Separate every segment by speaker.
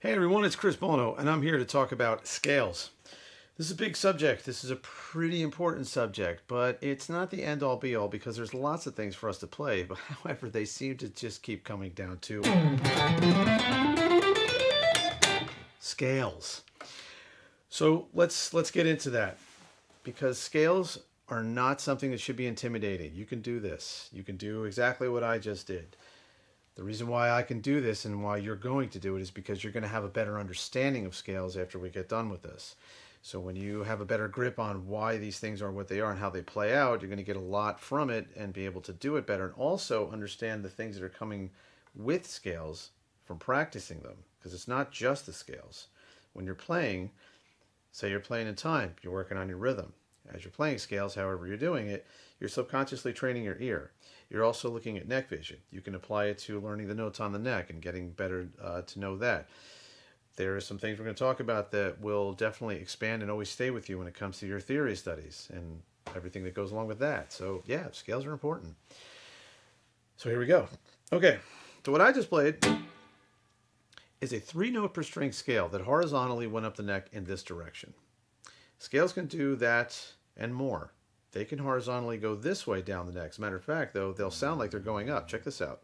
Speaker 1: Hey everyone, it's Chris Buono, and I'm here to talk about scales. This is a big subject. This is a pretty important subject, but it's not the end-all be-all because there's lots of things for us to play. But however, they seem to just keep coming down to scales. So let's get into that, because scales are not something that should be intimidating. You can do this. You can do exactly what I just did. The reason why I can do this and why you're going to do it is because you're going to have a better understanding of scales after we get done with this. So when you have a better grip on why these things are what they are and how they play out, you're going to get a lot from it and be able to do it better, and also understand the things that are coming with scales from practicing them, because it's not just the scales. When you're playing, say you're playing in time, you're working on your rhythm. As you're playing scales, however you're doing it, you're subconsciously training your ear. You're also looking at neck vision. You can apply it to learning the notes on the neck and getting better to know that. There are some things we're going to talk about that will definitely expand and always stay with you when it comes to your theory studies and everything that goes along with that. So yeah, scales are important. So here we go. Okay, so what I just played is a 3-note per string scale that horizontally went up the neck in this direction. Scales can do that and more. They can horizontally go this way down the neck. As a matter of fact, though, they'll sound like they're going up. Check this out.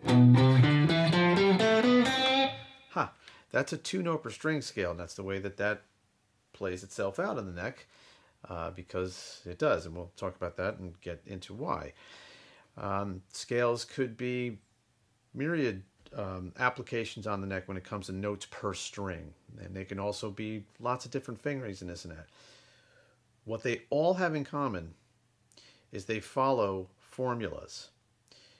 Speaker 1: Ha! That's a 2-note per string scale, and that's the way that that plays itself out in the neck, because it does, and we'll talk about that and get into why. Scales could be myriad applications on the neck when it comes to notes per string, and they can also be lots of different fingerings and this and that. What they all have in common is they follow formulas.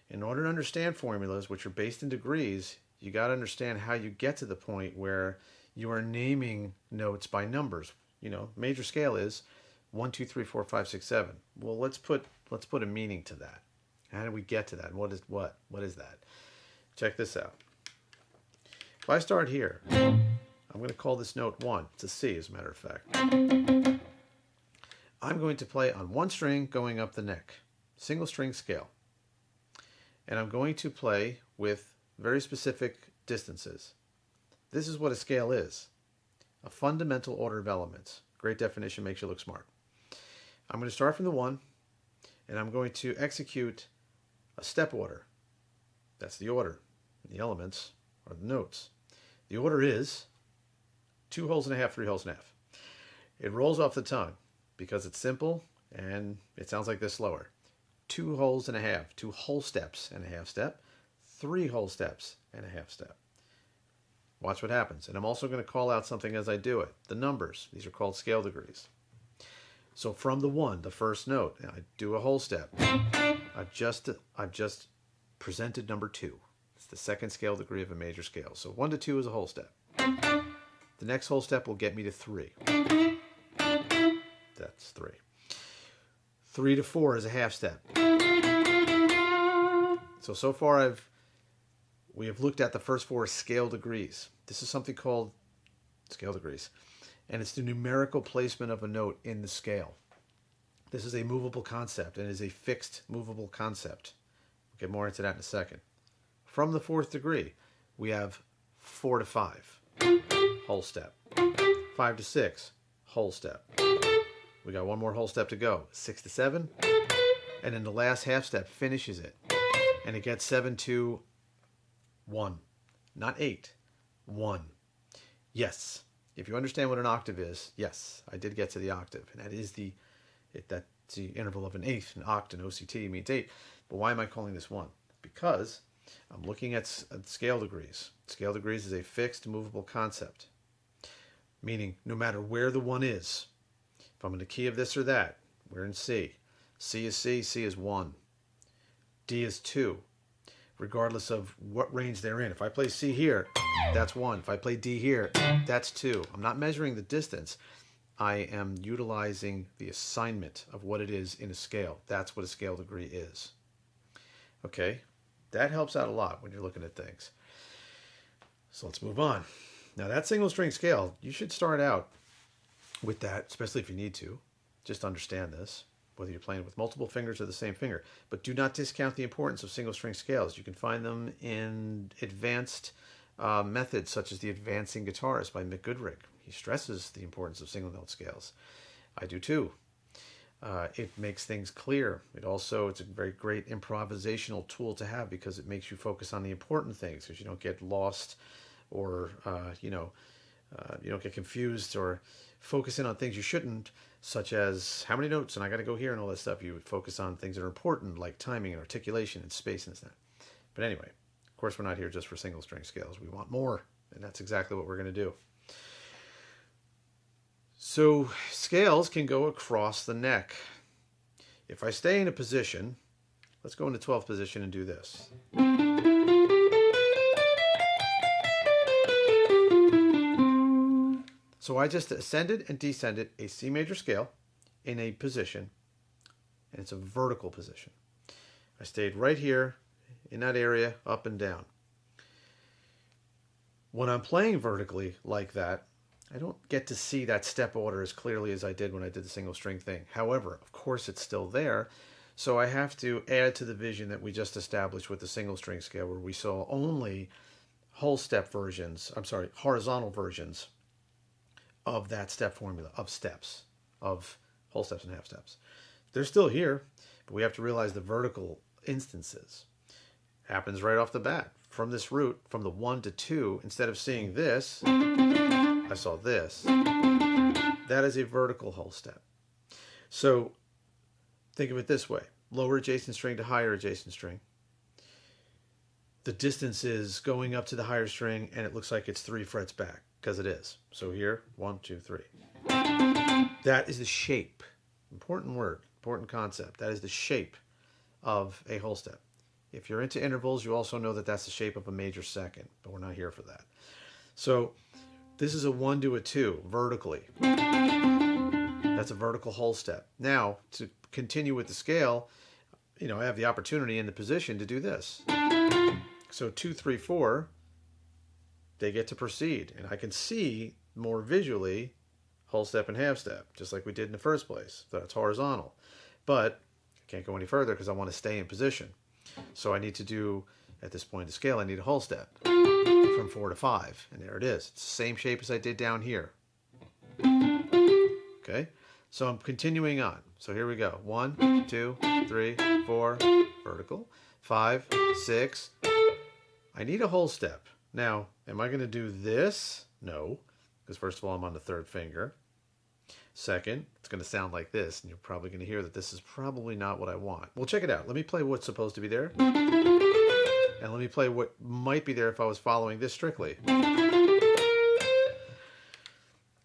Speaker 1: In order to understand formulas, which are based in degrees, you got to understand how you get to the point where you are naming notes by numbers. You know, major scale is 1, 2, 3, 4, 5, 6, 7. Well, let's put a meaning to that. How do we get to that? What is that? Check this out. If I start here, I'm going to call this note 1. It's a C, as a matter of fact. I'm going to play on one string going up the neck, single string scale. And I'm going to play with very specific distances. This is what a scale is. A fundamental order of elements. Great definition, makes you look smart. I'm going to start from the 1, and I'm going to execute a step order. That's the order. The elements are the notes. The order is 2 holes and a half, 3 holes and a half. It rolls off the tongue because it's simple and it sounds like this slower. 2 holes and a half, 2 whole steps and a half step, 3 whole steps and a half step. Watch what happens. And I'm also going to call out something as I do it. The numbers. These are called scale degrees. So from the 1, the first note, I do a whole step. I've just presented number 2. It's the second scale degree of a major scale. So 1 to 2 is a whole step. The next whole step will get me to 3. That's 3. 3 to 4 is a half step. So far we have looked at the first 4 scale degrees. This is something called scale degrees, and it's the numerical placement of a note in the scale. This is a movable concept and is a fixed movable concept. We'll get more into that in a second. From the 4th degree, we have 4 to 5, whole step. 5 to 6, whole step. We got one more whole step to go. 6 to 7, and then the last half step finishes it, and it gets 7 to 1, not 8, 1. Yes, if you understand what an octave is, yes, I did get to the octave, and that is that's the interval of an eighth. An oct, an OCT means 8. But why am I calling this 1? Because I'm looking at scale degrees. Scale degrees is a fixed movable concept, meaning no matter where the 1 is, if I'm in the key of this or that, we're in C. C is C, C is 1. D is 2, regardless of what range they're in. If I play C here, that's 1. If I play D here, that's 2. I'm not measuring the distance. I am utilizing the assignment of what it is in a scale. That's what a scale degree is. Okay, that helps out a lot when you're looking at things. So let's move on. Now that single string scale, you should start out with that, especially if you need to. Just understand this, whether you're playing with multiple fingers or the same finger. But do not discount the importance of single string scales. You can find them in advanced methods such as the Advancing Guitarist by Mick Goodrick. He stresses the importance of single note scales. I do too. It makes things clear. It's a very great improvisational tool to have because it makes you focus on the important things, because you don't get lost or, you don't get confused or focus in on things you shouldn't, such as how many notes and I got to go here and all that stuff. You would focus on things that are important, like timing and articulation and space and that. But anyway, of course, we're not here just for single string scales. We want more, and that's exactly what we're going to do. So scales can go across the neck. If I stay in a position, let's go into 12th position and do this. So I just ascended and descended a C major scale in a position, and it's a vertical position. I stayed right here in that area, up and down. When I'm playing vertically like that, I don't get to see that step order as clearly as I did when I did the single string thing. However, of course, it's still there. So I have to add to the vision that we just established with the single string scale, where we saw only horizontal versions of that step formula, of steps, of whole steps and half steps. They're still here, but we have to realize the vertical instances happens right off the bat. From this root, from the 1 to 2, instead of seeing this, I saw this. That is a vertical whole step. So think of it this way. Lower adjacent string to higher adjacent string. The distance is going up to the higher string, and it looks like it's 3 frets back, because it is. So here, 1, 2, 3. That is the shape. Important word, important concept. That is the shape of a whole step. If you're into intervals, you also know that that's the shape of a major second, but we're not here for that. So this is a 1 to a 2 vertically. That's a vertical whole step. Now, to continue with the scale, I have the opportunity in the position to do this. So 2, 3, 4, they get to proceed. And I can see more visually whole step and half step, just like we did in the first place. That's horizontal. But I can't go any further because I want to stay in position. So I need to do, at this point in the scale, I need a whole step from 4 to 5. And there it is. It's the same shape as I did down here. Okay? So I'm continuing on. So here we go. 1, 2, 3, 4, vertical. 5, 6. I need a whole step. Now, am I going to do this? No. Because first of all, I'm on the 3rd finger. Second, it's going to sound like this, and you're probably going to hear that this is probably not what I want. Well, check it out. Let me play what's supposed to be there. And let me play what might be there if I was following this strictly.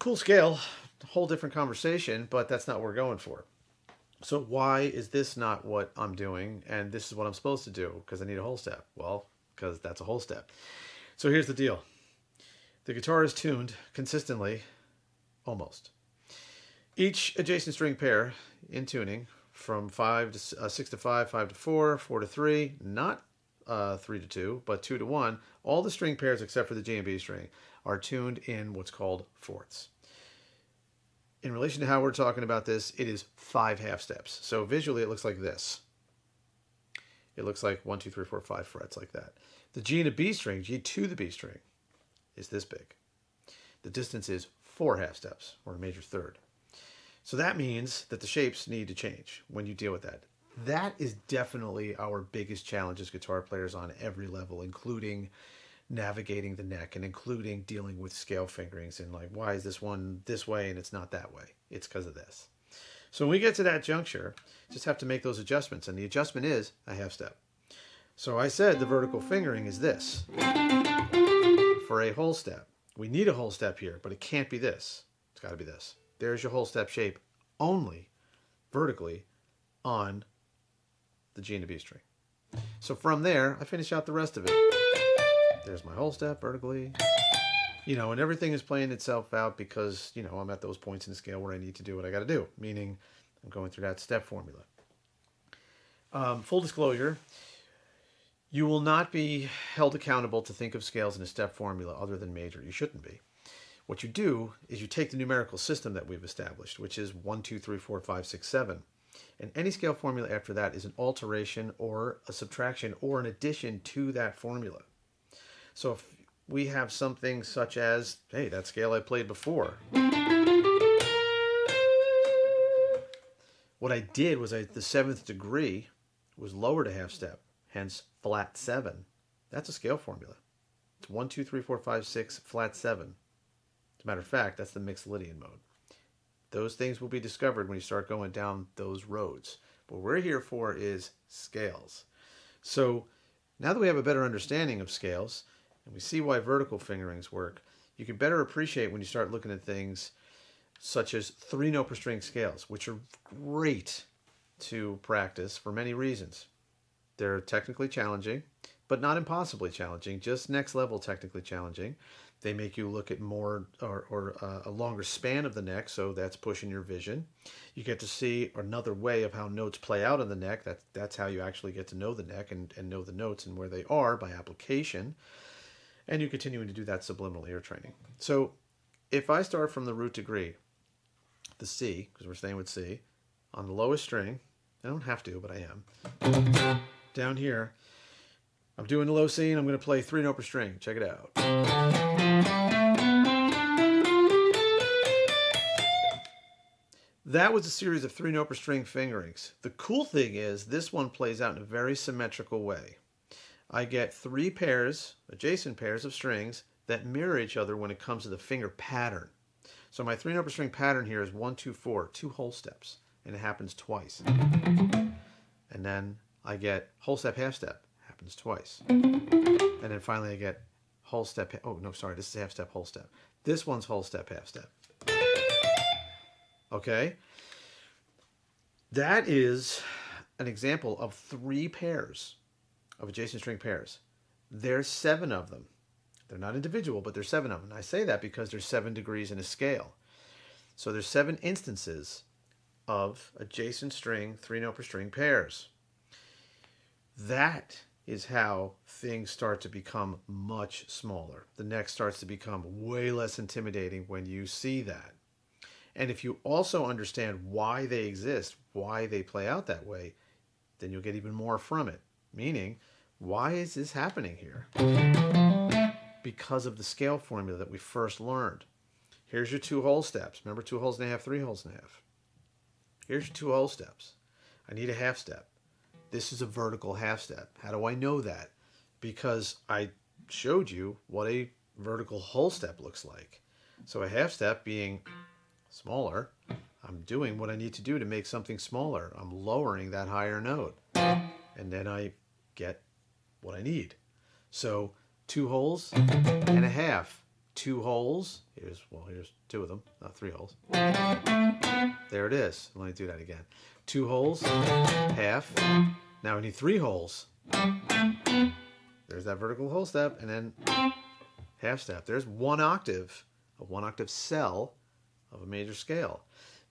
Speaker 1: Cool scale, whole different conversation, but that's not what we're going for. So why is this not what I'm doing, and this is what I'm supposed to do? Because I need a whole step. Well, because that's a whole step. So here's the deal. The guitar is tuned consistently, almost. Each adjacent string pair in tuning from 6 to 5, 5 to 4, 4 to 3, not 3 to 2, but 2 to 1, all the string pairs except for the G and B string are tuned in what's called fourths. In relation to how we're talking about this, it is 5 half steps. So visually it looks like this. It looks like 1, 2, 3, 4, 5 frets like that. The G and a B string, G to the B string, is this big. The distance is 4 half steps, or a major third. So that means that the shapes need to change when you deal with that. That is definitely our biggest challenge as guitar players on every level, including navigating the neck and including dealing with scale fingerings and like, why is this one this way and it's not that way? It's because of this. So when we get to that juncture, just have to make those adjustments, and the adjustment is a half step. So I said the vertical fingering is this for a whole step. We need a whole step here, but it can't be this. It's got to be this. There's your whole step shape only vertically on the G and the B string. So from there, I finish out the rest of it. There's my whole step vertically. And everything is playing itself out because, I'm at those points in the scale where I need to do what I got to do, meaning I'm going through that step formula. Full disclosure, you will not be held accountable to think of scales in a step formula other than major. You shouldn't be. What you do is you take the numerical system that we've established, which is 1, 2, 3, 4, 5, 6, 7. And any scale formula after that is an alteration or a subtraction or an addition to that formula. So if we have something such as, hey, that scale I played before. What I did was the seventh degree was lowered a half step, hence flat 7. That's a scale formula. It's 1, 2, 3, 4, 5, 6, flat 7. As a matter of fact, that's the mixed Lydian mode. Those things will be discovered when you start going down those roads. What we're here for is scales. So now that we have a better understanding of scales, and we see why vertical fingerings work, you can better appreciate when you start looking at things such as 3-note per string scales, which are great to practice for many reasons. They're technically challenging, but not impossibly challenging, just next level technically challenging. They make you look at more or a longer span of the neck, so that's pushing your vision. You get to see another way of how notes play out in the neck. That's how you actually get to know the neck and know the notes and where they are by application. And you're continuing to do that subliminal ear training. So if I start from the root degree, the C, because we're staying with C, on the lowest string, I don't have to, but I am. Down here, I'm doing the low C, and I'm going to play 3-note per string. Check it out. That was a series of 3-note per string fingerings. The cool thing is this one plays out in a very symmetrical way. I get 3 pairs, adjacent pairs of strings that mirror each other when it comes to the finger pattern. So my 3-note per string pattern here is 1, 2, 4, 2 whole steps, and it happens twice. And then I get whole step, half step, happens twice. And then finally I get whole step, oh no, sorry, this is half step, whole step. This one's whole step, half step. Okay? That is an example of 3 pairs of adjacent string pairs. There's 7 of them. They're not individual, but there's 7 of them. And I say that because there's 7 degrees in a scale. So there's 7 instances of adjacent string, 3-note per string pairs. That is how things start to become much smaller. The neck starts to become way less intimidating when you see that. And if you also understand why they exist, why they play out that way, then you'll get even more from it. Meaning, why is this happening here? Because of the scale formula that we first learned. Here's your 2 whole steps. Remember 2 wholes and a half, 3 wholes and a half. Here's your 2 whole steps. I need a half step. This is a vertical half step. How do I know that? Because I showed you what a vertical whole step looks like. So a half step being smaller, I'm doing what I need to do to make something smaller. I'm lowering that higher note. And then I get what I need. So 2 wholes and a half. 2 wholes. Here's 2 of them, not 3 holes. There it is. Let me do that again. 2 wholes, half. Now I need 3 holes. There's that vertical whole step, and then half step. There's 1 octave, a 1 octave cell of a major scale.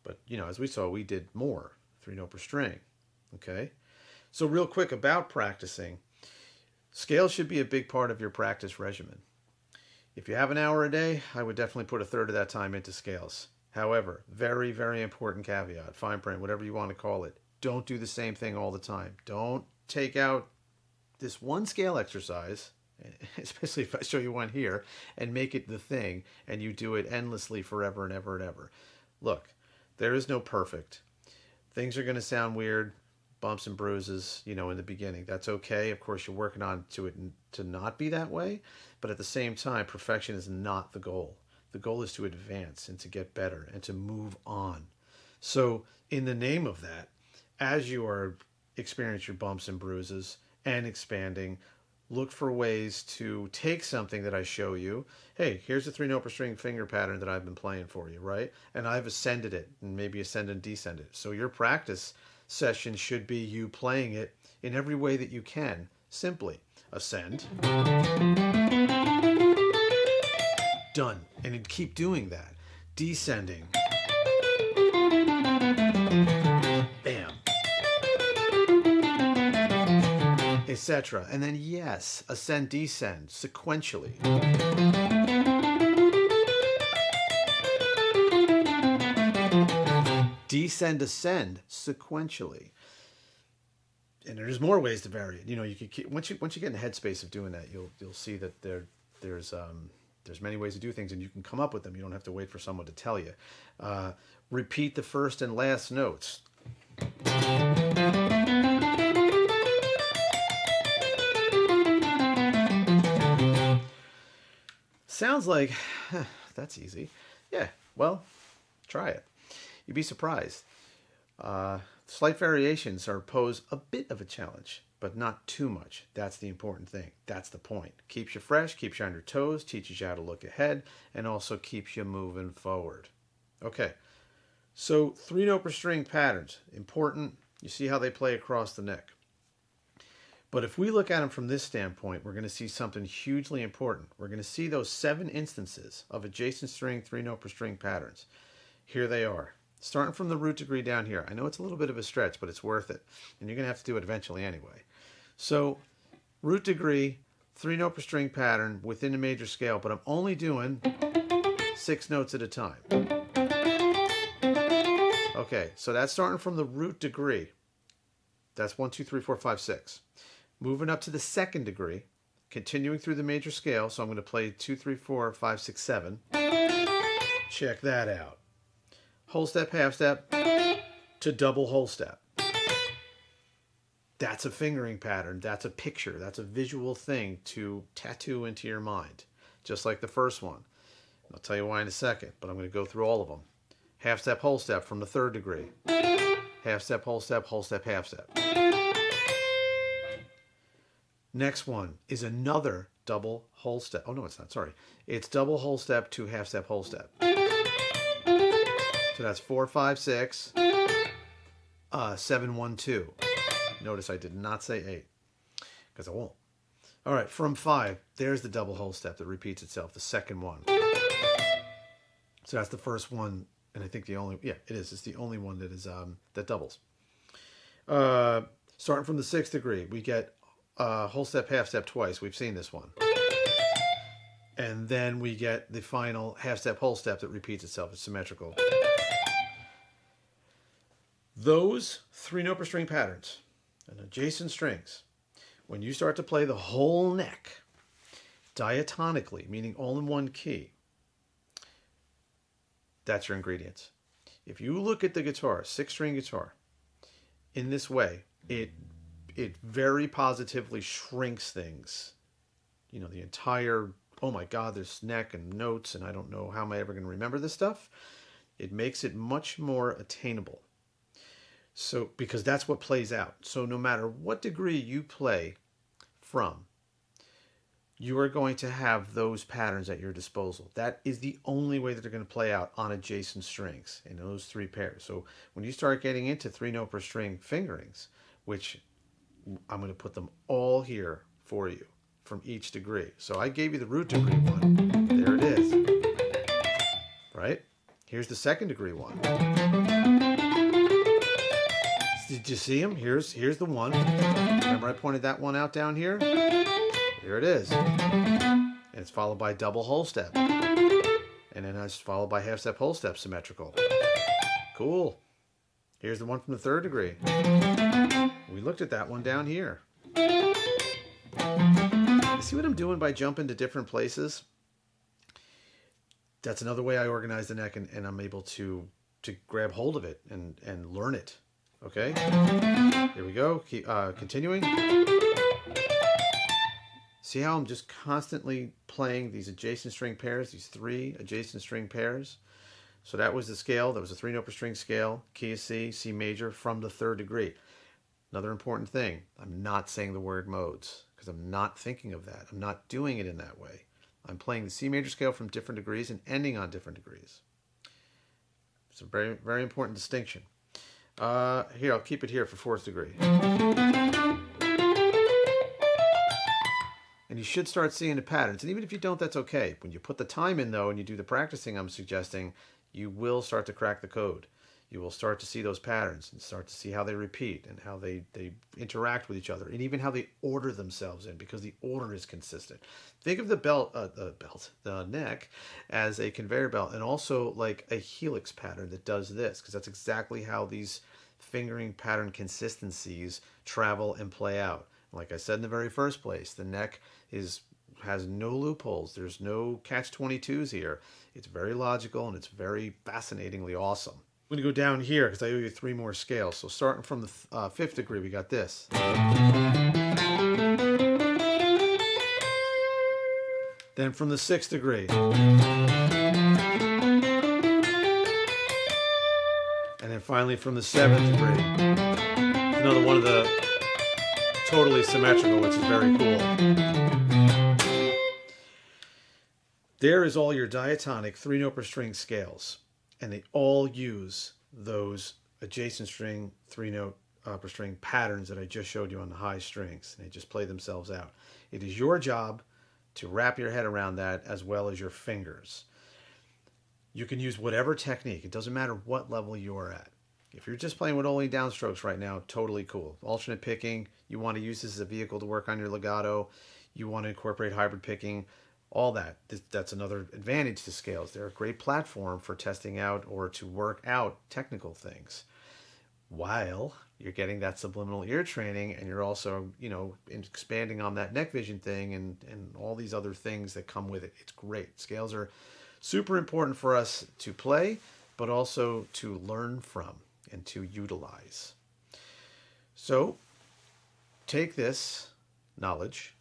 Speaker 1: But, you know, as we saw, we did more. 3-note per string. Okay? So real quick about practicing. Scales should be a big part of your practice regimen. If you have an hour a day, I would definitely put a third of that time into scales. However, very, very important caveat, fine print, whatever you want to call it. Don't do the same thing all the time. Don't take out this one scale exercise, especially if I show you one here, and make it the thing, and you do it endlessly forever and ever and ever. Look, there is no perfect. Things are going to sound weird. Bumps and bruises, you know, in the beginning. That's okay. Of course, you're working on to it to not be that way. But at the same time, perfection is not the goal. The goal is to advance and to get better and to move on. So in the name of that, as you are experiencing your bumps and bruises and expanding, look for ways to take something that I show you. Hey, here's the 3-note per string finger pattern that I've been playing for you, right? And I've ascended it and maybe ascend and descend it. So your practice session should be you playing it in every way that you can. Simply ascend, done, and then keep doing that. Descending, bam, etc. And then yes, ascend, descend sequentially. Descend, ascend sequentially. And there's more ways to vary it. You know, you could keep, once you get in the headspace of doing that, you'll see that There's many ways to do things, and you can come up with them. You don't have to wait for someone to tell you. Repeat the first and last notes. Sounds like, that's easy. Yeah, well, try it. You'd be surprised. Slight variations pose a bit of a challenge, but not too much. That's the important thing. That's the point. Keeps you fresh, keeps you on your toes, teaches you how to look ahead, and also keeps you moving forward. Okay, so 3-note per string patterns. Important. You see how they play across the neck. But if we look at them from this standpoint, we're going to see something hugely important. We're going to see those 7 instances of adjacent string 3-note per string patterns. Here they are. Starting from the root degree down here. I know it's a little bit of a stretch, but it's worth it. And you're going to have to do it eventually anyway. So, root degree, 3-note per string pattern within the major scale, but I'm only doing 6 notes at a time. Okay, so that's starting from the root degree. That's 1, 2, 3, 4, 5, 6. Moving up to the second degree, continuing through the major scale, so I'm going to play 2, 3, 4, 5, 6, 7. Check that out. Whole step, half step, to double whole step. That's a fingering pattern. That's a picture. That's a visual thing to tattoo into your mind, just like the first one. I'll tell you why in a second, but I'm going to go through all of them. Half step, whole step from the third degree. Half step, half step. Next one is another double whole step. Oh, no, it's not. Sorry. It's double whole step to half step, whole step. So that's 4, 5, 6, 7, 1, 2. Notice I did not say 8 because I won't. All right, from 5, there's the double whole step that repeats itself, the second one. So that's the first one, and I think the only, yeah, it is. It's the only one that is that doubles. Starting from the 6th degree, we get whole step, half step twice. We've seen this one. And then we get the final half step, whole step that repeats itself. It's symmetrical. Those 3-note per string patterns and adjacent strings, when you start to play the whole neck diatonically, meaning all in one key, that's your ingredients. If you look at the guitar, 6-string guitar, in this way, it very positively shrinks things. You know, the entire, oh my God, there's neck and notes, and I don't know how am I ever going to remember this stuff. It makes it much more attainable. So, because that's what plays out. So no matter what degree you play from, you are going to have those patterns at your disposal. That is the only way that they're going to play out on adjacent strings in those 3 pairs. So when you start getting into 3-note per string fingerings, which I'm going to put them all here for you from each degree. So I gave you the root degree one. There it is. Right? Here's the second degree one. Did you see them? Here's the one. Remember I pointed that one out down here? Here it is. And it's followed by double whole step. And then it's followed by half step, whole step, symmetrical. Cool. Here's the one from the 3rd degree. We looked at that one down here. See what I'm doing by jumping to different places? That's another way I organize the neck, and I'm able to grab hold of it and learn it. Okay? Here we go. Keep continuing. See how I'm just constantly playing these adjacent string pairs, these 3 adjacent string pairs? So that was the scale. That was a 3-note per string scale, key of C, C major, from the 3rd degree. Another important thing, I'm not saying the word modes because I'm not thinking of that. I'm not doing it in that way. I'm playing the C major scale from different degrees and ending on different degrees. It's a very, very important distinction. Here, I'll keep it here for 4th degree. And you should start seeing the patterns. And even if you don't, that's okay. When you put the time in, though, and you do the practicing I'm suggesting, you will start to crack the code. You will start to see those patterns and start to see how they repeat and how they interact with each other and even how they order themselves in, because the order is consistent. Think of the neck as a conveyor belt and also like a helix pattern that does this, because that's exactly how these fingering pattern consistencies travel and play out. Like I said in the very first place, the neck is has no loopholes. There's no catch-22s here. It's very logical and it's very fascinatingly awesome. I'm going to go down here because I owe you 3 more scales. So starting from the 5th degree, we got this. Then from the 6th degree. And then finally from the 7th degree. Another one of the totally symmetrical, which is very cool. There is all your diatonic 3-note per string scales. And they all use those adjacent string 3-note per string patterns that I just showed you on the high strings. They just play themselves out. It is your job to wrap your head around that as well as your fingers. You can use whatever technique. It doesn't matter what level you're at. If you're just playing with only downstrokes right now, totally cool. Alternate picking, you want to use this as a vehicle to work on your legato. You want to incorporate hybrid picking. All that. That's another advantage to scales. They're a great platform for testing out or to work out technical things while you're getting that subliminal ear training, and you're also, expanding on that neck vision thing and all these other things that come with it. It's great. Scales are super important for us to play, but also to learn from and to utilize. So take this knowledge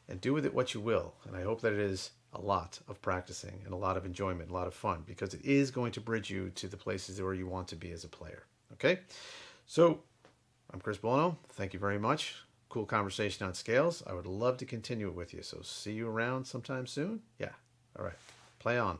Speaker 1: and do with it what you will. And I hope that it is a lot of practicing and a lot of enjoyment, a lot of fun, because it is going to bridge you to the places where you want to be as a player. Okay? So I'm Chris Buono. Thank you very much. Cool conversation on scales. I would love to continue it with you. So see you around sometime soon. Yeah. All right. Play on.